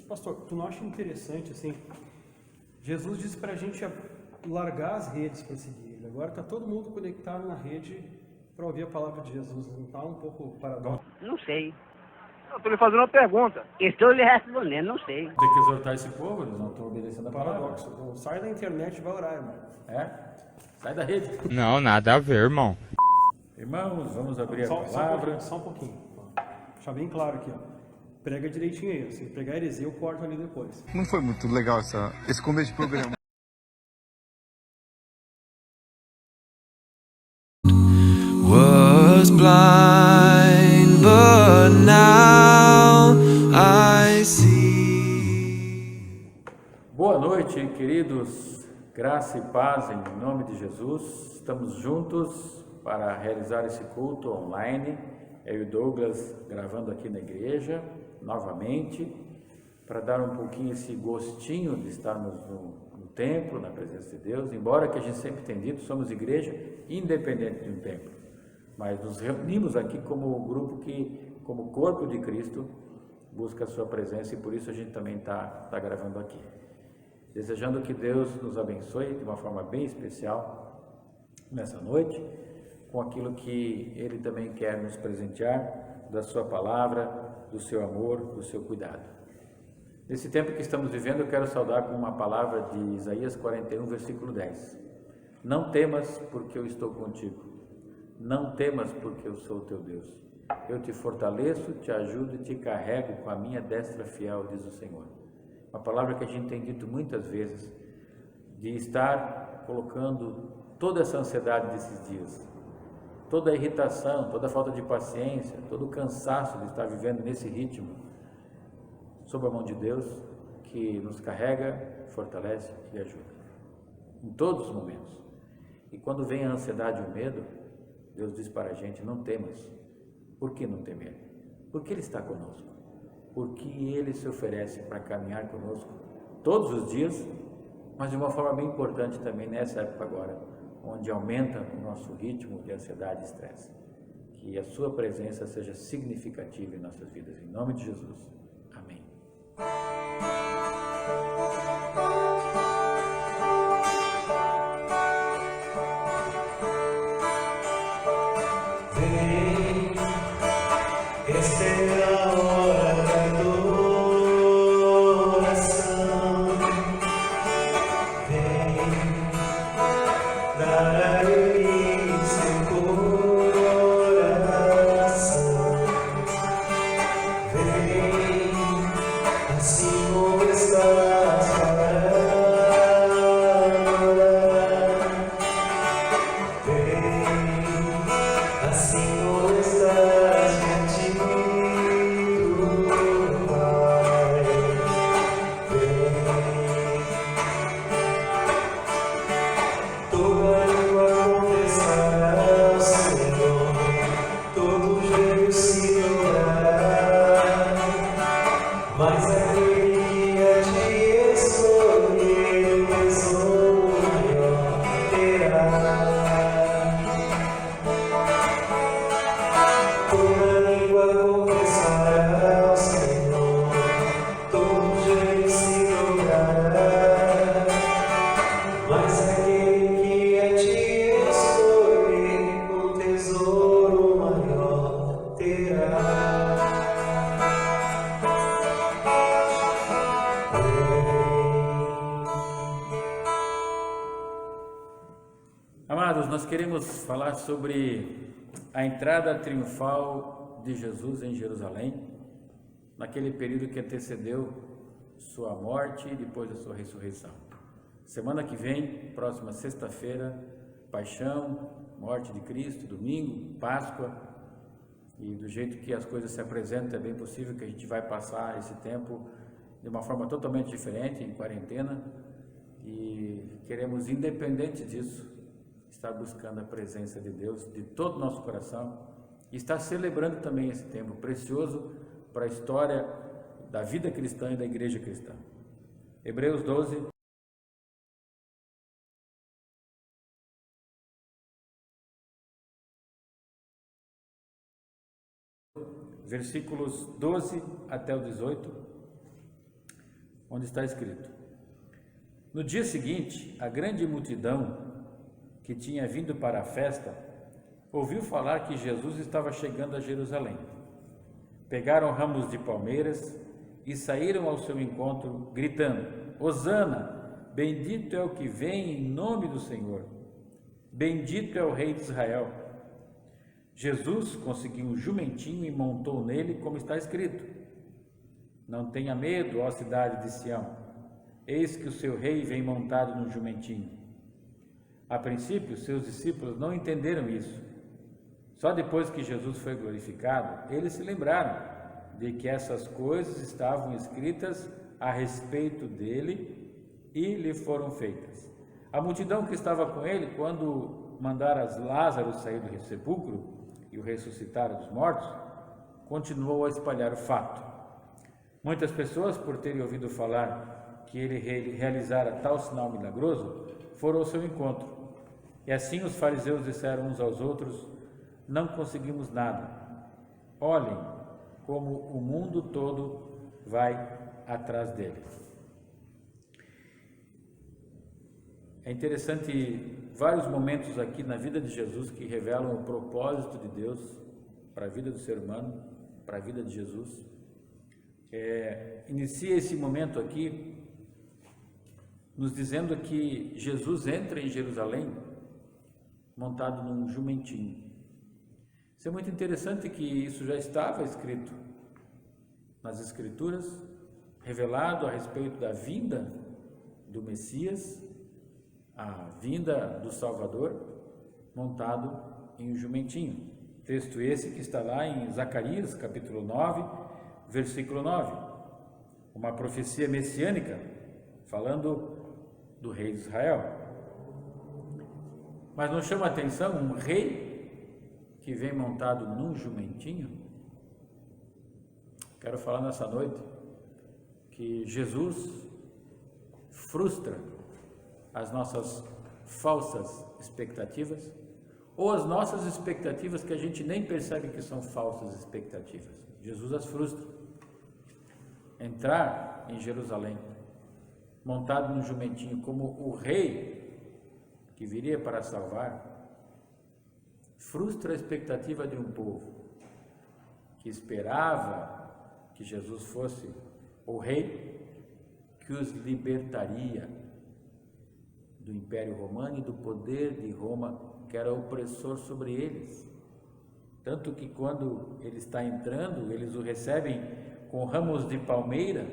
Pastor, tu não acha interessante, assim, Jesus disse para a gente largar as redes para seguir Ele. Agora está todo mundo conectado na rede para ouvir a palavra de Jesus. Não está um pouco paradoxo? Não sei. Eu estou lhe fazendo uma pergunta. Estou lhe respondendo, não sei. Tem que exortar esse povo, eles não estão obedecendo a palavra. Paradoxo. Então, sai da internet e vai orar, irmão. Sai da rede. Não, nada a ver, irmão. Irmãos, vamos abrir a palavra. Só um pouquinho. Deixar bem claro aqui, ó. Prega direitinho aí. Se pegar heresia, eu corto ali depois. Não foi muito legal esse começo de programa. Was blind, but now I see. Boa noite, queridos. Graça e paz em nome de Jesus. Estamos juntos para realizar esse culto online. Eu e o Douglas gravando aqui na igreja, novamente, para dar um pouquinho esse gostinho de estarmos no templo, na presença de Deus. Embora que a gente sempre tenha dito, somos igreja independente de um templo. Mas nos reunimos aqui como grupo que, como corpo de Cristo, busca a sua presença e por isso a gente também está gravando aqui. Desejando que Deus nos abençoe de uma forma bem especial nessa noite, com aquilo que Ele também quer nos presentear, da sua palavra, do seu amor, do seu cuidado. Nesse tempo que estamos vivendo, eu quero saudar com uma palavra de Isaías 41, versículo 10. Não temas, porque eu estou contigo. Não temas, porque eu sou o teu Deus. Eu te fortaleço, te ajudo e te carrego com a minha destra fiel, diz o Senhor. Uma palavra que a gente tem dito muitas vezes, de estar colocando toda essa ansiedade desses dias, toda a irritação, toda a falta de paciência, todo o cansaço de estar vivendo nesse ritmo, sob a mão de Deus, que nos carrega, fortalece e ajuda, em todos os momentos. E quando vem a ansiedade e o medo, Deus diz para a gente, não temas. Por que não temer? Porque Ele está conosco. Porque Ele se oferece para caminhar conosco todos os dias, mas de uma forma bem importante também nessa época agora, onde aumenta o nosso ritmo de ansiedade e estresse. Que a sua presença seja significativa em nossas vidas. Em nome de Jesus. Amém. Esta é a hora da adoração. Vem dar a Ele seu coração. Vem assim como estás para adorar. Vem assim como estás diante do Pai. Vem, toda língua confessará ao Senhor, todo joelho se dobrará, mas aquele que a ti escolher o tesouro maior terá. Toda língua confessará ao Senhor, todo joelho se dobrará, mas aquele que a ti escolher um tesouro maior terá. Amados, nós queremos falar sobre a entrada triunfal de Jesus em Jerusalém, naquele período que antecedeu sua morte e depois da sua ressurreição. Semana que vem, próxima sexta-feira, paixão, morte de Cristo, domingo, Páscoa, e do jeito que as coisas se apresentam, é bem possível que a gente vai passar esse tempo de uma forma totalmente diferente, em quarentena, e queremos, independente disso, estar buscando a presença de Deus de todo o nosso coração e estar celebrando também esse tempo precioso para a história da vida cristã e da igreja cristã. Hebreus 12, versículos 12 até o 18, onde está escrito: no dia seguinte, a grande multidão que tinha vindo para a festa ouviu falar que Jesus estava chegando a Jerusalém. Pegaram ramos de palmeiras e saíram ao seu encontro, gritando: Hosana, bendito é o que vem em nome do Senhor, bendito é o Rei de Israel. Jesus conseguiu um jumentinho e montou nele, como está escrito: não tenha medo, ó cidade de Sião, eis que o seu rei vem montado no jumentinho. A princípio, seus discípulos não entenderam isso. Só depois que Jesus foi glorificado, eles se lembraram de que essas coisas estavam escritas a respeito dele e lhe foram feitas. A multidão que estava com ele, quando mandara Lázaro sair do sepulcro e o ressuscitar dos mortos, continuou a espalhar o fato. Muitas pessoas, por terem ouvido falar que ele realizara tal sinal milagroso, foram ao seu encontro. E assim os fariseus disseram uns aos outros: não conseguimos nada. Olhem como o mundo todo vai atrás dele. É interessante vários momentos aqui na vida de Jesus que revelam o propósito de Deus para a vida do ser humano, para a vida de Jesus. Inicia esse momento aqui nos dizendo que Jesus entra em Jerusalém montado num jumentinho. Isso é muito interessante, que isso já estava escrito nas Escrituras, revelado a respeito da vinda do Messias, a vinda do Salvador, montado em um jumentinho. Texto esse que está lá em Zacarias, capítulo 9, versículo 9. Uma profecia messiânica, falando do rei de Israel. Mas não chama a atenção um rei que vem montado num jumentinho? Quero falar nessa noite que Jesus frustra as nossas falsas expectativas, ou as nossas expectativas que a gente nem percebe que são falsas expectativas. Jesus as frustra. Entrar em Jerusalém montado num jumentinho como o rei que viria para salvar, frustra a expectativa de um povo que esperava que Jesus fosse o rei que os libertaria do Império Romano e do poder de Roma, que era opressor sobre eles. Tanto que quando ele está entrando, eles o recebem com ramos de palmeira,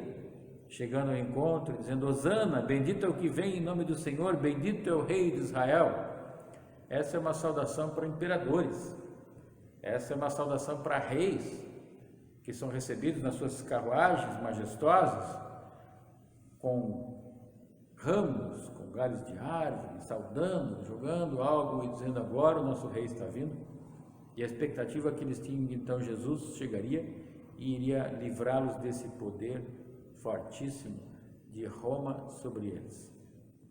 chegando ao encontro, dizendo: Hosana, bendito é o que vem em nome do Senhor, bendito é o Rei de Israel. Essa é uma saudação para imperadores, essa é uma saudação para reis, que são recebidos nas suas carruagens majestosas, com ramos, com galhos de árvore, saudando, jogando algo e dizendo: agora o nosso rei está vindo. E a expectativa que eles tinham, então Jesus chegaria e iria livrá-los desse poder fortíssimo de Roma sobre eles.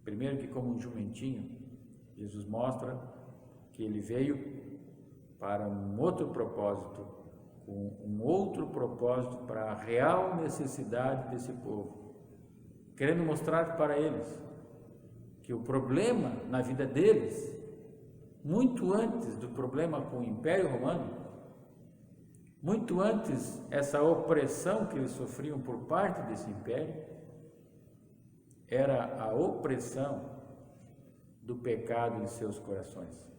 Primeiro que, como um jumentinho, Jesus mostra que ele veio para um outro propósito, com um outro propósito para a real necessidade desse povo, querendo mostrar para eles que o problema na vida deles, muito antes do problema com o Império Romano, muito antes essa opressão que eles sofriam por parte desse império, era a opressão do pecado em seus corações.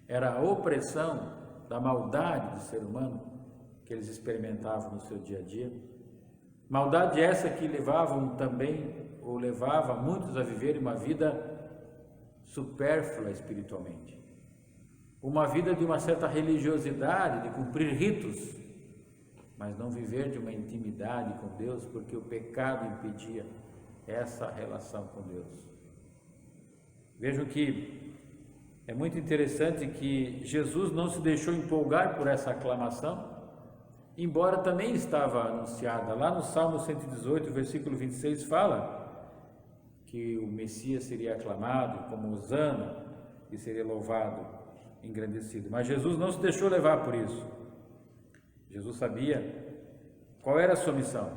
Era a opressão da maldade do ser humano que eles experimentavam no seu dia a dia. Maldade essa que levava muitos a viver uma vida supérflua espiritualmente. Uma vida de uma certa religiosidade, de cumprir ritos, mas não viver de uma intimidade com Deus, porque o pecado impedia essa relação com Deus. Vejam que é muito interessante que Jesus não se deixou empolgar por essa aclamação, embora também estava anunciada. Lá no Salmo 118, versículo 26, fala que o Messias seria aclamado como Hosana e seria louvado, engrandecido. Mas Jesus não se deixou levar por isso. Jesus sabia qual era a sua missão,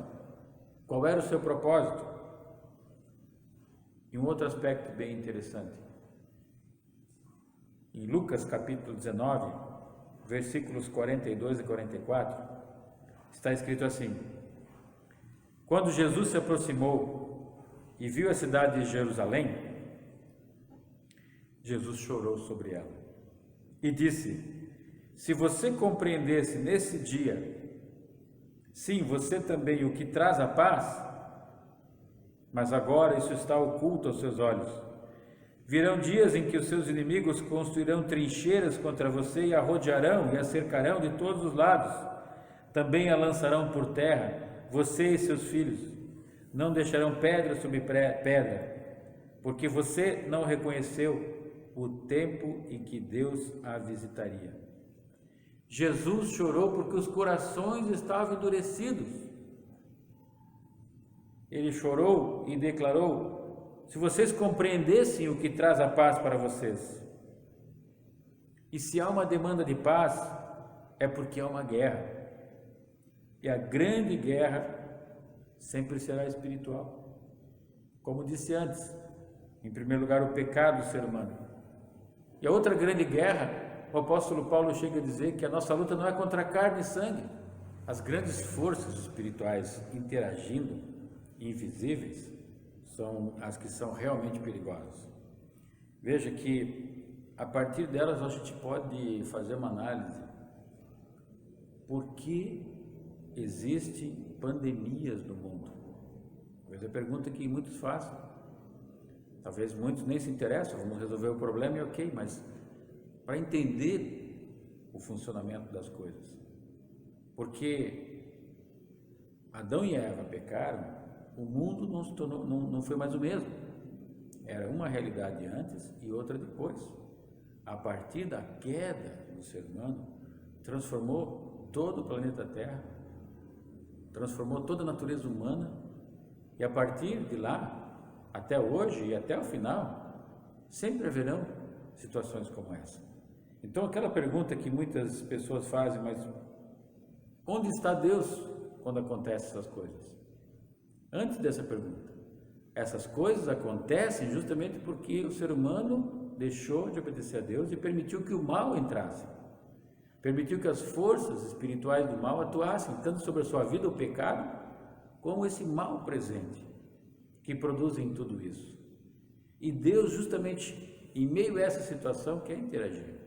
Qual era o seu propósito? E um outro aspecto bem interessante. Em Lucas capítulo 19, versículos 42 e 44, está escrito assim: quando Jesus se aproximou e viu a cidade de Jerusalém, Jesus chorou sobre ela e disse: se você compreendesse nesse dia, sim, você também, o que traz a paz, mas agora isso está oculto aos seus olhos. Virão dias em que os seus inimigos construirão trincheiras contra você e a rodearão e a cercarão de todos os lados. Também a lançarão por terra, você e seus filhos. Não deixarão pedra sobre pedra, porque você não reconheceu o tempo em que Deus a visitaria. Jesus chorou porque os corações estavam endurecidos. Ele chorou e declarou: se vocês compreendessem o que traz a paz para vocês. E se há uma demanda de paz, é porque há uma guerra. E a grande guerra sempre será espiritual. Como disse antes, em primeiro lugar, o pecado do ser humano. E a outra grande guerra, o apóstolo Paulo chega a dizer que a nossa luta não é contra carne e sangue. As grandes forças espirituais interagindo, invisíveis, são as que são realmente perigosas. Veja que a partir delas a gente pode fazer uma análise. Por que existem pandemias no mundo? Essa é a pergunta que muitos fazem. Talvez muitos nem se interessam, vamos resolver o problema e ok, mas para entender o funcionamento das coisas. Porque Adão e Eva pecaram, o mundo não foi mais o mesmo. Era uma realidade antes e outra depois. A partir da queda do ser humano, transformou todo o planeta Terra, transformou toda a natureza humana, e a partir de lá, até hoje e até o final, sempre haverão situações como essa. Então, aquela pergunta que muitas pessoas fazem, mas onde está Deus quando acontecem essas coisas? Antes dessa pergunta, essas coisas acontecem justamente porque o ser humano deixou de obedecer a Deus e permitiu que o mal entrasse. Permitiu que as forças espirituais do mal atuassem, tanto sobre a sua vida, o pecado, como esse mal presente, que produzem tudo isso. E Deus, justamente em meio a essa situação, quer interagir,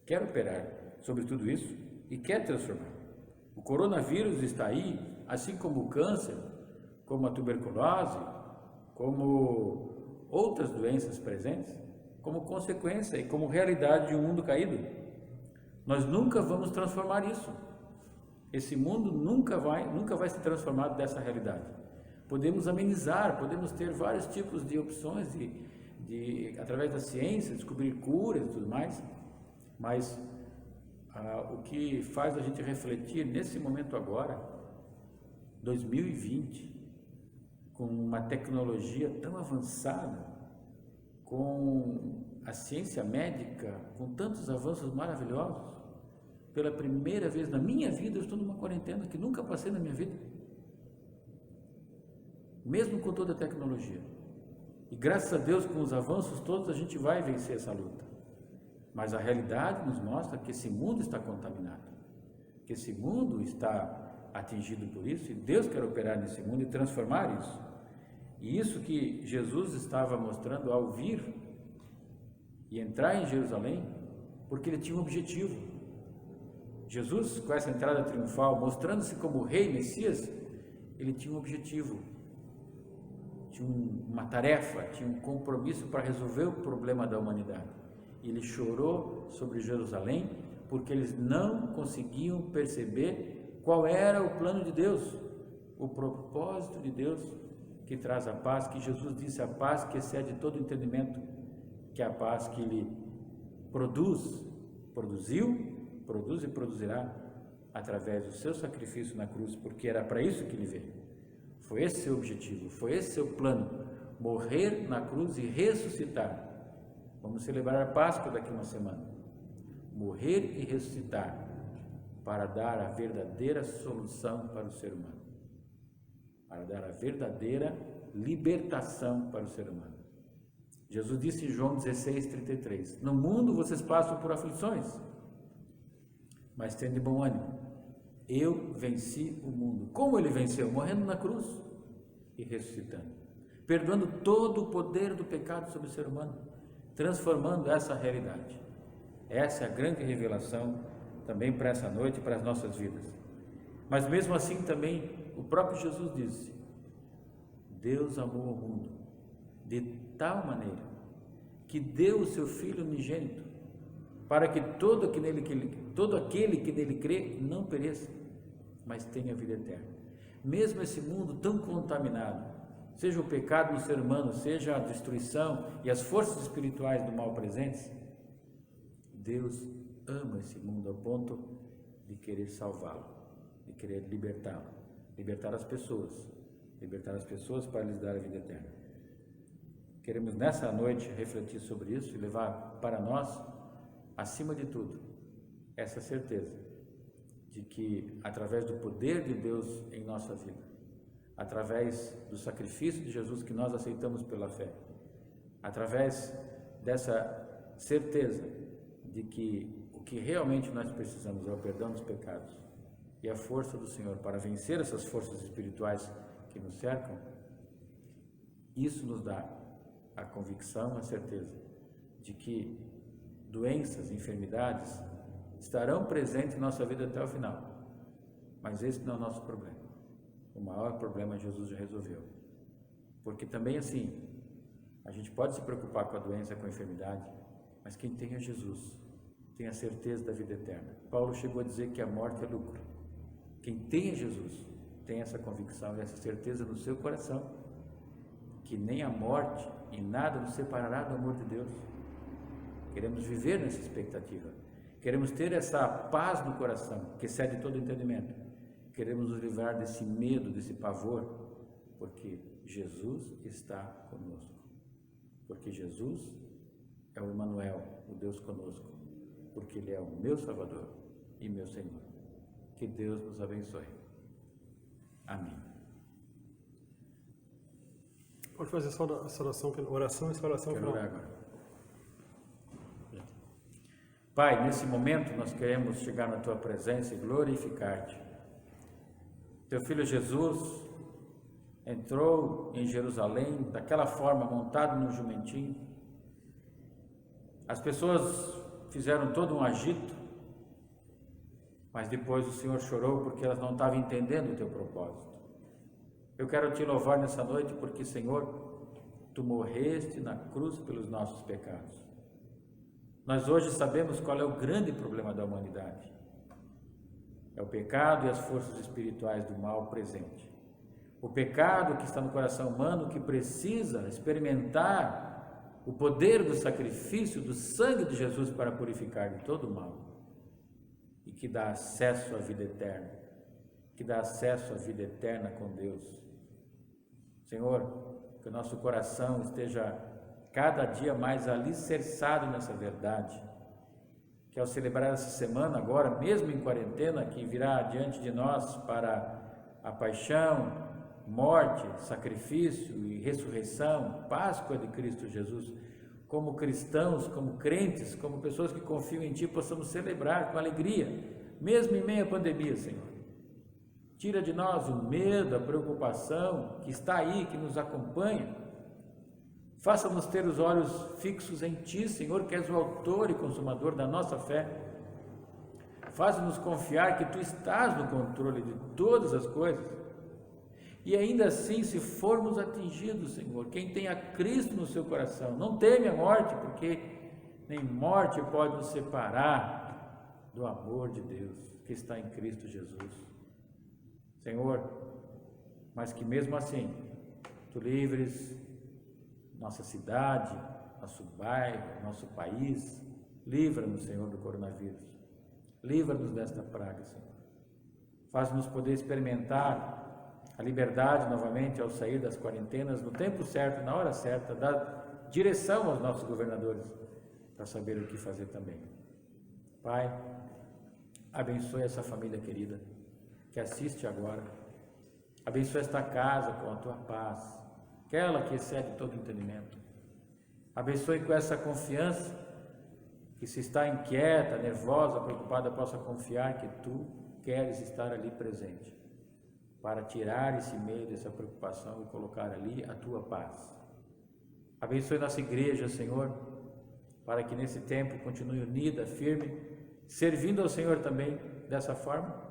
quer operar sobre tudo isso e quer transformar. O coronavírus está aí, assim como o câncer, como a tuberculose, como outras doenças presentes, como consequência e como realidade de um mundo caído. Nós nunca vamos transformar isso. Esse mundo nunca vai ser transformado dessa realidade. Podemos amenizar, podemos ter vários tipos de opções através da ciência, descobrir curas e tudo mais, mas o que faz a gente refletir nesse momento agora, 2020, com uma tecnologia tão avançada, com a ciência médica, com tantos avanços maravilhosos, pela primeira vez na minha vida eu estou numa quarentena que nunca passei na minha vida, mesmo com toda a tecnologia. E graças a Deus, com os avanços todos, a gente vai vencer essa luta. Mas a realidade nos mostra que esse mundo está contaminado, que esse mundo está atingido por isso, e Deus quer operar nesse mundo e transformar isso. E isso que Jesus estava mostrando ao vir e entrar em Jerusalém, porque ele tinha um objetivo. Jesus, com essa entrada triunfal, mostrando-se como rei, Messias, ele tinha um objetivo, tinha uma tarefa, tinha um compromisso para resolver o problema da humanidade. Ele chorou sobre Jerusalém porque eles não conseguiam perceber qual era o plano de Deus, o propósito de Deus que traz a paz, que Jesus disse, a paz que excede todo entendimento, que é a paz que ele produziu, produz e produzirá através do seu sacrifício na cruz, porque era para isso que ele veio. Foi esse seu objetivo, foi esse seu plano, morrer na cruz e ressuscitar. Vamos celebrar a Páscoa daqui a uma semana. Morrer e ressuscitar para dar a verdadeira solução para o ser humano. para dar a verdadeira libertação para o ser humano. Jesus disse em João 16:33, no mundo vocês passam por aflições, mas tende bom ânimo, eu venci o mundo. Como ele venceu? Morrendo na cruz e ressuscitando, perdoando todo o poder do pecado sobre o ser humano, transformando essa realidade. Essa é a grande revelação também para essa noite e para as nossas vidas. Mas mesmo assim também o próprio Jesus disse, Deus amou o mundo de tal maneira que deu o seu Filho unigênito para que todo aquele que nele crê não pereça, mas tenha vida eterna. Mesmo esse mundo tão contaminado, seja o pecado no ser humano, seja a destruição e as forças espirituais do mal presentes, Deus ama esse mundo ao ponto de querer salvá-lo, de querer libertá-lo, libertar as pessoas para lhes dar a vida eterna. Queremos nessa noite refletir sobre isso e levar para nós, acima de tudo, essa certeza de que através do poder de Deus em nossa vida, através do sacrifício de Jesus que nós aceitamos pela fé, através dessa certeza de que o que realmente nós precisamos é o perdão dos pecados e a força do Senhor para vencer essas forças espirituais que nos cercam, isso nos dá a convicção, a certeza de que doenças, enfermidades estarão presentes em nossa vida até o final, mas esse não é o nosso problema. O maior problema Jesus já resolveu, porque também assim, a gente pode se preocupar com a doença, com a enfermidade, mas quem tem é Jesus, tem a certeza da vida eterna. Paulo chegou a dizer que a morte é lucro. Quem tem é Jesus, tem essa convicção e essa certeza no seu coração, que nem a morte e nada nos separará do amor de Deus. Queremos viver nessa expectativa, queremos ter essa paz no coração, que excede todo entendimento. Queremos nos livrar desse medo, desse pavor, porque Jesus está conosco, porque Jesus é o Emmanuel, o Deus conosco, porque Ele é o meu Salvador e meu Senhor. Que Deus nos abençoe. Amém. Pode fazer essa oração e essa oração Quero final. orar agora. Pai, nesse momento nós queremos chegar na Tua presença e glorificar-Te. Teu Filho Jesus entrou em Jerusalém daquela forma, montado num jumentinho. As pessoas fizeram todo um agito, mas depois o Senhor chorou porque elas não estavam entendendo o Teu propósito. Eu quero Te louvar nessa noite porque, Senhor, Tu morreste na cruz pelos nossos pecados. Nós hoje sabemos qual é o grande problema da humanidade. É o pecado e as forças espirituais do mal presente. O pecado que está no coração humano, que precisa experimentar o poder do sacrifício do sangue de Jesus para purificar de todo o mal. E que dá acesso à vida eterna. Que dá acesso à vida eterna com Deus. Senhor, que o nosso coração esteja cada dia mais alicerçado nessa verdade. Que ao celebrar essa semana agora, mesmo em quarentena, que virá diante de nós para a paixão, morte, sacrifício e ressurreição, Páscoa de Cristo Jesus, como cristãos, como crentes, como pessoas que confiam em Ti, possamos celebrar com alegria, mesmo em meio à pandemia, Senhor. Tira de nós o medo, a preocupação que está aí, que nos acompanha. Faça-nos ter os olhos fixos em Ti, Senhor, que és o autor e consumador da nossa fé. Faz-nos confiar que Tu estás no controle de todas as coisas. E ainda assim, se formos atingidos, Senhor, quem tem a Cristo no seu coração, não teme a morte, porque nem morte pode nos separar do amor de Deus que está em Cristo Jesus. Senhor, mas que mesmo assim, Tu livres nossa cidade, nosso bairro, nosso país, livra-nos, Senhor, do coronavírus, livra-nos desta praga, Senhor, faz-nos poder experimentar a liberdade novamente ao sair das quarentenas, no tempo certo, na hora certa, dar direção aos nossos governadores, para saber o que fazer também. Pai, abençoe essa família querida, que assiste agora, Abençoa esta casa com a tua paz, aquela que excede todo entendimento. Abençoe com essa confiança, que se está inquieta, nervosa, preocupada, possa confiar que tu queres estar ali presente, para tirar esse medo, essa preocupação e colocar ali a tua paz. Abençoe nossa igreja, Senhor, para que nesse tempo continue unida, firme, servindo ao Senhor também dessa forma,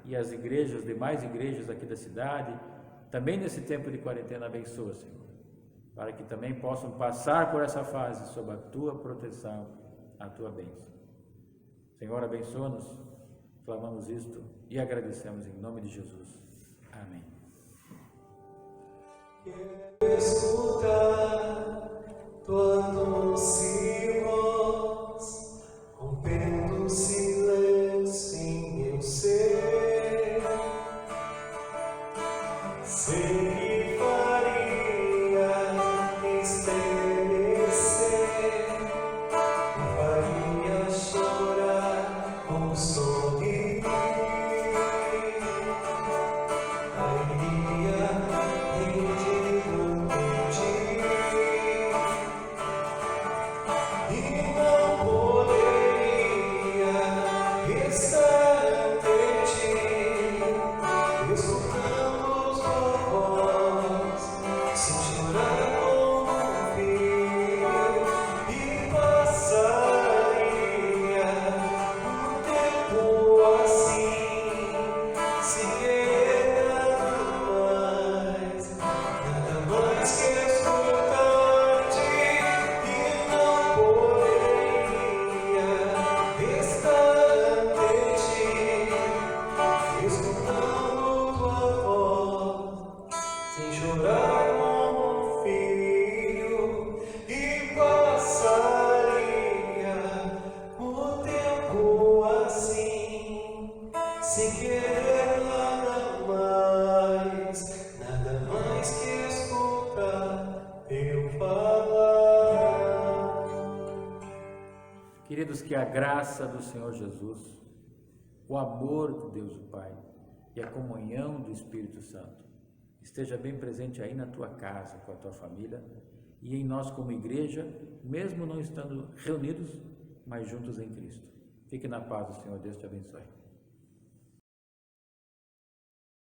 e as igrejas, demais igrejas aqui da cidade, também nesse tempo de quarentena, abençoa, Senhor, para que também possam passar por essa fase sob a tua proteção, a tua bênção. Senhor, abençoa-nos, clamamos isto e agradecemos em nome de Jesus. Amém. Escutar tua doce voz, rompendo o silêncio em meu ser. Sei que faria estremecer, me faria chorar ou sorrir. Iria rendido ante ti e não poderia estar ante ti, escutando tua voz, sem chorar como um filho, e passaria um tempo assim, sem querer nada mais que escutar-te, e não poderia estar ante ti, escutando tua voz, sem chorar como um filho, e passaria o tempo assim, sem querer nada mais que escutar eu falar. Queridos, que a graça do Senhor Jesus, o amor de Deus o Pai e a comunhão do Espírito Santo esteja bem presente aí na tua casa, com a tua família e em nós como igreja, mesmo não estando reunidos, mas juntos em Cristo. Fique na paz do Senhor, Deus te abençoe.